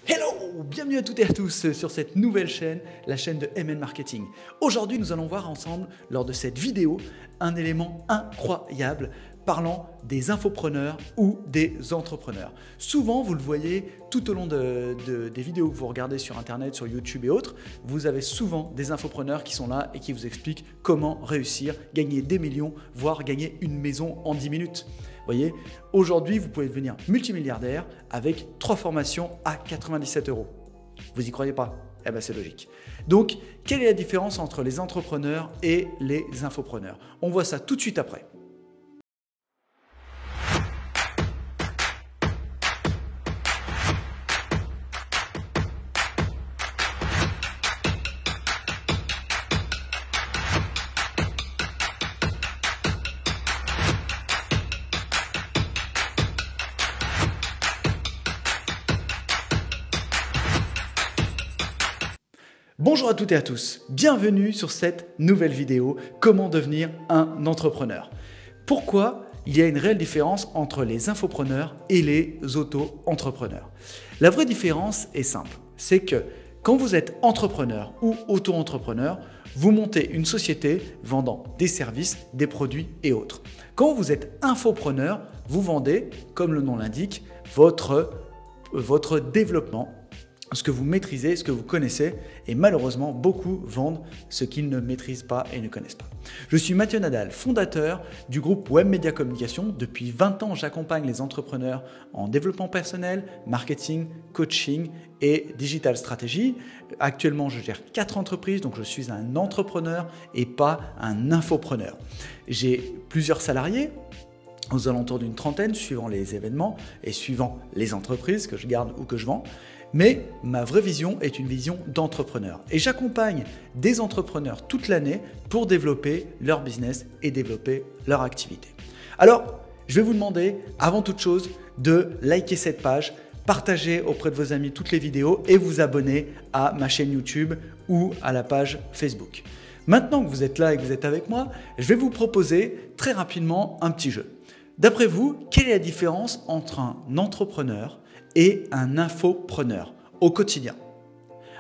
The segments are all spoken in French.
Hello, bienvenue à toutes et à tous sur cette nouvelle chaîne, la chaîne de MN Marketing. Aujourd'hui, nous allons voir ensemble, lors de cette vidéo, un élément incroyable parlant des infopreneurs ou des entrepreneurs. Souvent, vous le voyez tout au long des vidéos que vous regardez sur Internet, sur YouTube et autres, vous avez souvent des infopreneurs qui sont là et qui vous expliquent comment réussir, gagner des millions, voire gagner une maison en 10 minutes. Vous voyez, aujourd'hui, vous pouvez devenir multimilliardaire avec 3 formations à 97 €. Vous y croyez pas? Eh bien, c'est logique. Donc, quelle est la différence entre les entrepreneurs et les infopreneurs? On voit ça tout de suite après. Bonjour à toutes et à tous, bienvenue sur cette nouvelle vidéo « Comment devenir un entrepreneur ». Pourquoi il y a une réelle différence entre les infopreneurs et les auto-entrepreneurs? La vraie différence est simple, c'est que quand vous êtes entrepreneur ou auto-entrepreneur, vous montez une société vendant des services, des produits et autres. Quand vous êtes infopreneur, vous vendez, comme le nom l'indique, votre développement, ce que vous maîtrisez, ce que vous connaissez, et malheureusement, beaucoup vendent ce qu'ils ne maîtrisent pas et ne connaissent pas. Je suis Mathieu Nadal, fondateur du groupe Web Media Communication. Depuis 20 ans, j'accompagne les entrepreneurs en développement personnel, marketing, coaching et digital stratégie. Actuellement, je gère 4 entreprises, donc je suis un entrepreneur et pas un infopreneur. J'ai plusieurs salariés, aux alentours d'une trentaine, suivant les événements et suivant les entreprises que je garde ou que je vends. Mais ma vraie vision est une vision d'entrepreneur. Et j'accompagne des entrepreneurs toute l'année pour développer leur business et développer leur activité. Alors, je vais vous demander, avant toute chose, de liker cette page, partager auprès de vos amis toutes les vidéos et vous abonner à ma chaîne YouTube ou à la page Facebook. Maintenant que vous êtes là et que vous êtes avec moi, je vais vous proposer très rapidement un petit jeu. D'après vous, quelle est la différence entre un entrepreneur et un infopreneur au quotidien?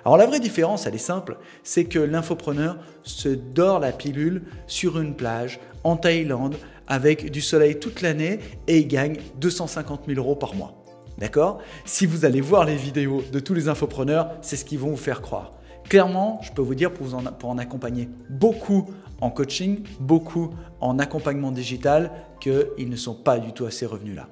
Alors la vraie différence, elle est simple, c'est que l'infopreneur se dort la pilule sur une plage en Thaïlande avec du soleil toute l'année et il gagne 250 000 € par mois. D'accord? Si vous allez voir les vidéos de tous les infopreneurs, c'est ce qu'ils vont vous faire croire. Clairement, je peux vous dire pour en accompagner beaucoup en coaching, beaucoup en accompagnement digital, qu'ils ne sont pas du tout à ces revenus-là.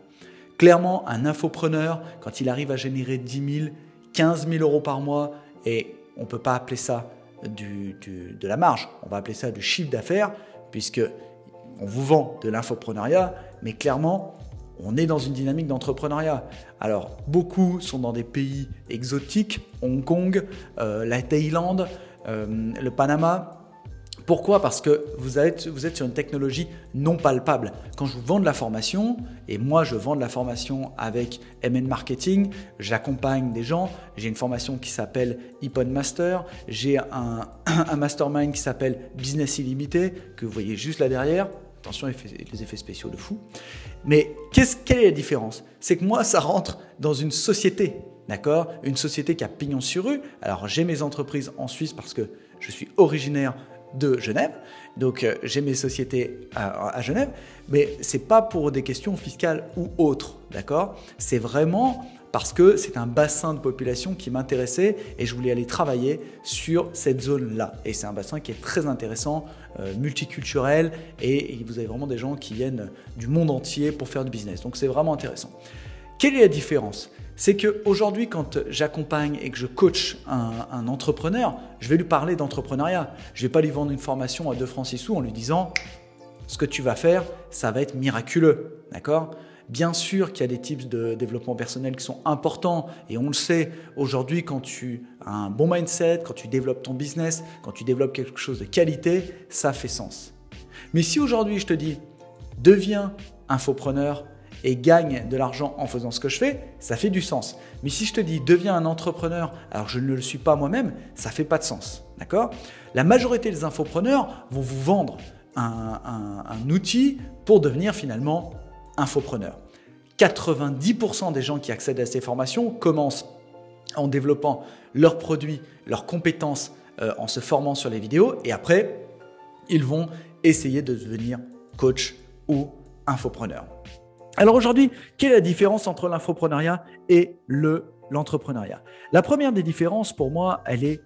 Clairement, un infopreneur, quand il arrive à générer 10 000, 15 000 € par mois, et on ne peut pas appeler ça de la marge, on va appeler ça du chiffre d'affaires, puisque on vous vend de l'infoprenariat, mais clairement, on est dans une dynamique d'entrepreneuriat. Alors, beaucoup sont dans des pays exotiques, Hong Kong, la Thaïlande, le Panama. Pourquoi? Parce que vous êtes sur une technologie non palpable. Quand je vous vends de la formation, et moi je vends de la formation avec MN Marketing, j'accompagne des gens, j'ai une formation qui s'appelle Ippon Master, j'ai un mastermind qui s'appelle Business Illimité, que vous voyez juste là derrière. Attention, les effets spéciaux de fou. Mais quelle est la différence? C'est que moi, ça rentre dans une société, d'accord? Une société qui a pignon sur rue. Alors, j'ai mes entreprises en Suisse parce que je suis originaire de Genève, donc j'ai mes sociétés à Genève, mais ce n'est pas pour des questions fiscales ou autres, d'accord? C'est vraiment parce que c'est un bassin de population qui m'intéressait et je voulais aller travailler sur cette zone-là. Et c'est un bassin qui est très intéressant, multiculturel, et vous avez vraiment des gens qui viennent du monde entier pour faire du business. Donc c'est vraiment intéressant. Quelle est la différence? C'est qu'aujourd'hui, quand j'accompagne et que je coach un entrepreneur, je vais lui parler d'entrepreneuriat. Je ne vais pas lui vendre une formation à 2 francs 6 sous en lui disant « ce que tu vas faire, ça va être miraculeux ». D'accord ? Bien sûr qu'il y a des types de développement personnel qui sont importants et on le sait aujourd'hui quand tu as un bon mindset, quand tu développes ton business, quand tu développes quelque chose de qualité, ça fait sens. Mais si aujourd'hui je te dis « deviens infopreneur », et gagne de l'argent en faisant ce que je fais, ça fait du sens. Mais si je te dis deviens un entrepreneur alors je ne le suis pas moi-même, ça ne fait pas de sens. D'accord ? La majorité des infopreneurs vont vous vendre un outil pour devenir finalement infopreneur. 90% des gens qui accèdent à ces formations commencent en développant leurs produits, leurs compétences, en se formant sur les vidéos. Et après, ils vont essayer de devenir coach ou infopreneur. Alors aujourd'hui, quelle est la différence entre l'infopreneuriat et l'entrepreneuriat? La première des différences pour moi, elle est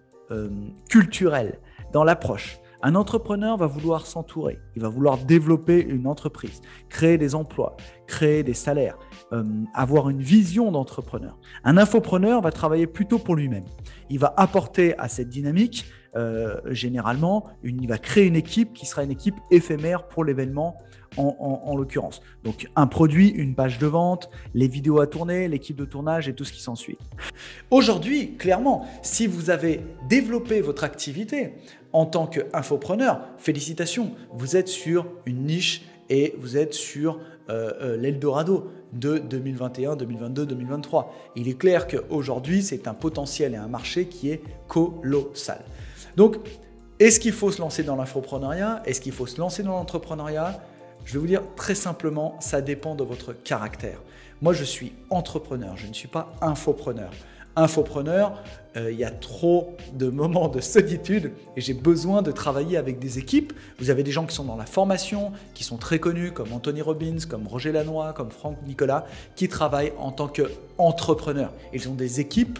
culturelle dans l'approche. Un entrepreneur va vouloir s'entourer, il va vouloir développer une entreprise, créer des emplois, créer des salaires, avoir une vision d'entrepreneur. Un infopreneur va travailler plutôt pour lui-même. Il va apporter à cette dynamique, généralement, il va créer une équipe qui sera une équipe éphémère pour l'événement en l'occurrence. Donc un produit, une page de vente, les vidéos à tourner, l'équipe de tournage et tout ce qui s'ensuit. Aujourd'hui, clairement, si vous avez développé votre activité en tant qu'infopreneur, félicitations, vous êtes sur une niche et vous êtes sur l'Eldorado de 2021, 2022, 2023. Il est clair qu'aujourd'hui, c'est un potentiel et un marché qui est colossal. Donc, est-ce qu'il faut se lancer dans l'infopreneuriat? Est-ce qu'il faut se lancer dans l'entrepreneuriat? Je vais vous dire très simplement, ça dépend de votre caractère. Moi, je suis entrepreneur, je ne suis pas infopreneur. Infopreneur, il y a trop de moments de solitude et j'ai besoin de travailler avec des équipes. Vous avez des gens qui sont dans la formation, qui sont très connus comme Anthony Robbins, comme Roger Lannoy, comme Franck Nicolas, qui travaillent en tant qu'entrepreneurs. Ils ont des équipes,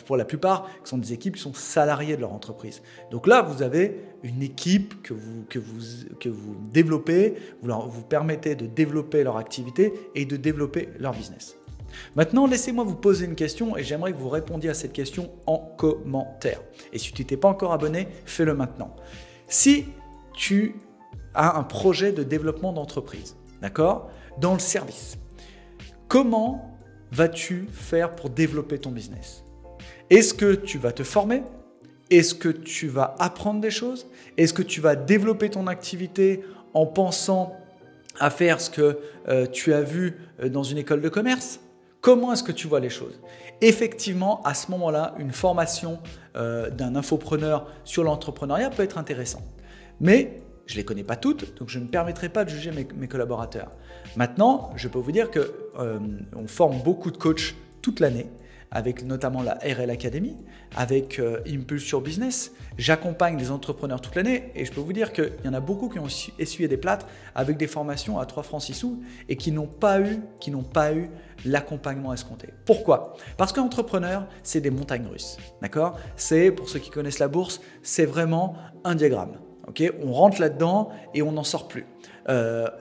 pour la plupart, qui sont des équipes qui sont salariés de leur entreprise. Donc là, vous avez une équipe que vous développez, vous permettez de développer leur activité et de développer leur business. Maintenant, laissez-moi vous poser une question et j'aimerais que vous répondiez à cette question en commentaire. Et si tu t'es pas encore abonné, fais-le maintenant. Si tu as un projet de développement d'entreprise, d'accord, dans le service, comment vas-tu faire pour développer ton business? Est-ce que tu vas te former? Est-ce que tu vas apprendre des choses? Est-ce que tu vas développer ton activité en pensant à faire ce que tu as vu dans une école de commerce? Comment est-ce que tu vois les choses? Effectivement, à ce moment-là, une formation d'un infopreneur sur l'entrepreneuriat peut être intéressante. Mais je ne les connais pas toutes, donc je ne me permettrai pas de juger mes collaborateurs. Maintenant, je peux vous dire qu'on forme beaucoup de coachs toute l'année, avec notamment la RL Academy, avec Impulse sur Business. J'accompagne des entrepreneurs toute l'année et je peux vous dire qu'il y en a beaucoup qui ont essuyé des plâtres avec des formations à 3 francs 6 sous et qui n'ont pas eu l'accompagnement escompté. Pourquoi? Parce qu'entrepreneur, c'est des montagnes russes. D'accord? C'est, pour ceux qui connaissent la bourse, c'est vraiment un diagramme. Okay? On rentre là-dedans et on n'en sort plus.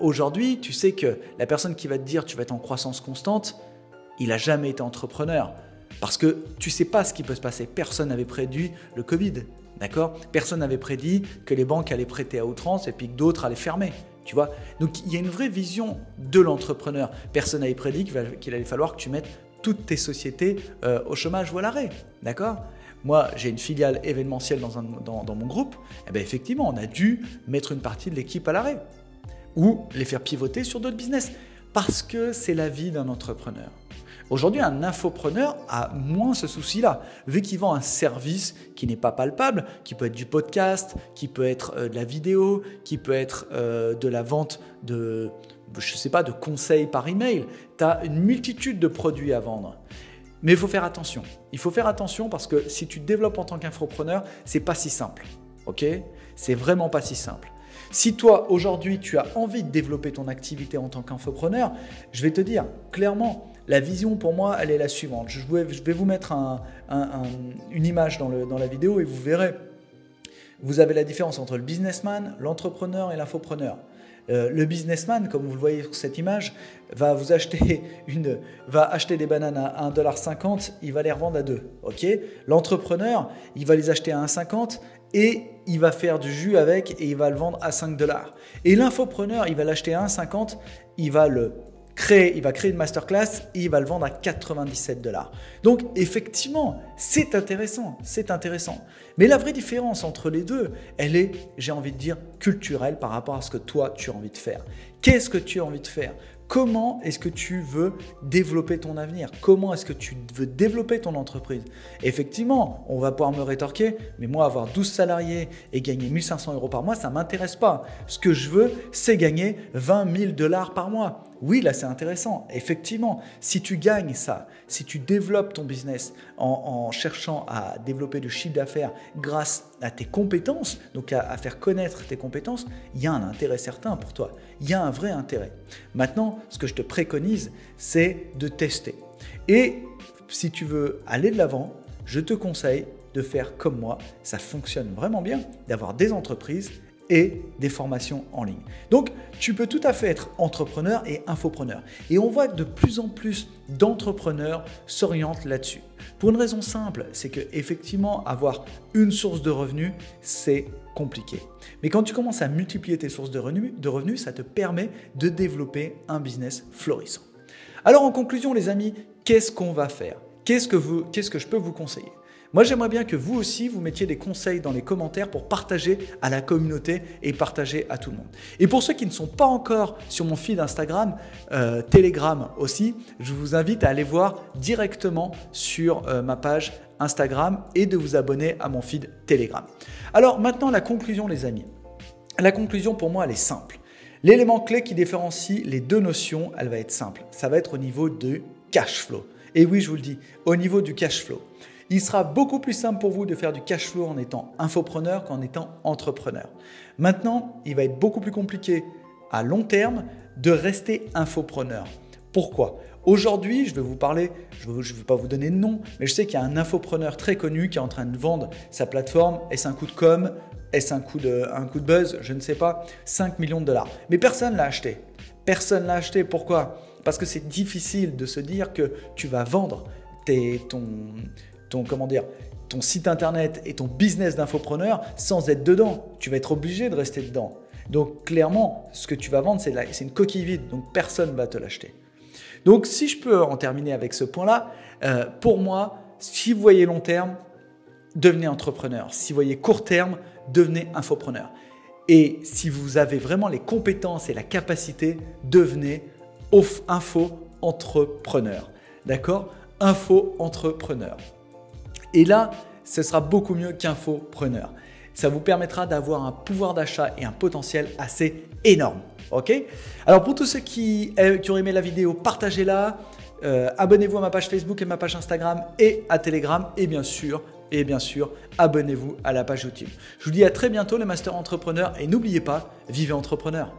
Aujourd'hui, tu sais que la personne qui va te dire tu vas être en croissance constante, il n'a jamais été entrepreneur. Parce que tu ne sais pas ce qui peut se passer. Personne n'avait prédit le Covid, d'accord? Personne n'avait prédit que les banques allaient prêter à outrance et puis que d'autres allaient fermer, tu vois? Donc, il y a une vraie vision de l'entrepreneur. Personne n'avait prédit qu'il allait falloir que tu mettes toutes tes sociétés au chômage ou à l'arrêt, d'accord? Moi, j'ai une filiale événementielle dans mon groupe. Eh bien, effectivement, on a dû mettre une partie de l'équipe à l'arrêt ou les faire pivoter sur d'autres business parce que c'est la vie d'un entrepreneur. Aujourd'hui, un infopreneur a moins ce souci-là, vu qu'il vend un service qui n'est pas palpable, qui peut être du podcast, qui peut être de la vidéo, qui peut être de la vente de conseils par email. Tu as une multitude de produits à vendre. Mais il faut faire attention. Il faut faire attention parce que si tu te développes en tant qu'infopreneur, c'est pas si simple. Ok? C'est vraiment pas si simple. Si toi, aujourd'hui, tu as envie de développer ton activité en tant qu'infopreneur, je vais te dire clairement, la vision pour moi, elle est la suivante. Je vais vous mettre une image dans la vidéo et vous verrez. Vous avez la différence entre le businessman, l'entrepreneur et l'infopreneur. Le businessman, comme vous le voyez sur cette image, va acheter des bananes à 1,50 $, il va les revendre à 2 $. Okay? L'entrepreneur, il va les acheter à 1,50 $ et il va faire du jus avec et il va le vendre à 5 $. Et l'infopreneur, il va l'acheter à 1,50 $, il va créer une masterclass et il va le vendre à 97 $. Donc effectivement, c'est intéressant. Mais la vraie différence entre les deux, elle est, j'ai envie de dire, culturelle par rapport à ce que toi, tu as envie de faire. Qu'est-ce que tu as envie de faire? Comment est-ce que tu veux développer ton avenir? Comment est-ce que tu veux développer ton entreprise? Effectivement, on va pouvoir me rétorquer, mais moi, avoir 12 salariés et gagner 1 500 € par mois, ça ne m'intéresse pas. Ce que je veux, c'est gagner 20 000 $ par mois. Oui, là, c'est intéressant. Effectivement, si tu gagnes ça, si tu développes ton business en cherchant à développer du chiffre d'affaires grâce à tes compétences, donc à faire connaître tes compétences, il y a un intérêt certain pour toi. Il y a un vrai intérêt. Maintenant, ce que je te préconise, c'est de tester. Et si tu veux aller de l'avant, je te conseille de faire comme moi. Ça fonctionne vraiment bien, d'avoir des entreprises et des formations en ligne. Donc, tu peux tout à fait être entrepreneur et infopreneur. Et on voit que de plus en plus d'entrepreneurs s'orientent là-dessus. Pour une raison simple, c'est qu'effectivement, avoir une source de revenus, c'est compliqué. Mais quand tu commences à multiplier tes sources de revenus, ça te permet de développer un business florissant. Alors, en conclusion, les amis, qu'est-ce qu'on va faire? Qu'est-ce que je peux vous conseiller? Moi, j'aimerais bien que vous aussi, vous mettiez des conseils dans les commentaires pour partager à la communauté et partager à tout le monde. Et pour ceux qui ne sont pas encore sur mon feed Instagram, Telegram aussi, je vous invite à aller voir directement sur ma page Instagram et de vous abonner à mon feed Telegram. Alors maintenant, la conclusion, les amis. La conclusion, pour moi, elle est simple. L'élément clé qui différencie les deux notions, elle va être simple. Ça va être au niveau du cash flow. Et oui, je vous le dis, au niveau du cash flow. Il sera beaucoup plus simple pour vous de faire du cash flow en étant infopreneur qu'en étant entrepreneur. Maintenant, il va être beaucoup plus compliqué à long terme de rester infopreneur. Pourquoi? Aujourd'hui, je vais vous parler, je ne vais pas vous donner de nom, mais je sais qu'il y a un infopreneur très connu qui est en train de vendre sa plateforme. Est-ce un coup de com'? Est-ce un coup de buzz? Je ne sais pas. 5 millions de $. Mais personne ne l'a acheté. Personne ne l'a acheté. Pourquoi? Parce que c'est difficile de se dire que tu vas vendre ton site internet et ton business d'infopreneur sans être dedans. Tu vas être obligé de rester dedans. Donc clairement, ce que tu vas vendre, c'est une coquille vide. Donc personne ne va te l'acheter. Donc si je peux en terminer avec ce point-là, pour moi, si vous voyez long terme, devenez entrepreneur. Si vous voyez court terme, devenez infopreneur. Et si vous avez vraiment les compétences et la capacité, devenez info-entrepreneur. D'accord? Info-entrepreneur. Et là, ce sera beaucoup mieux qu'infopreneur. Ça vous permettra d'avoir un pouvoir d'achat et un potentiel assez énorme. Ok? Alors pour tous ceux qui ont aimé la vidéo, partagez-la. Abonnez-vous à ma page Facebook et ma page Instagram et à Telegram. Et bien sûr, abonnez-vous à la page YouTube. Je vous dis à très bientôt les Masters Entrepreneurs et n'oubliez pas, vivez entrepreneur.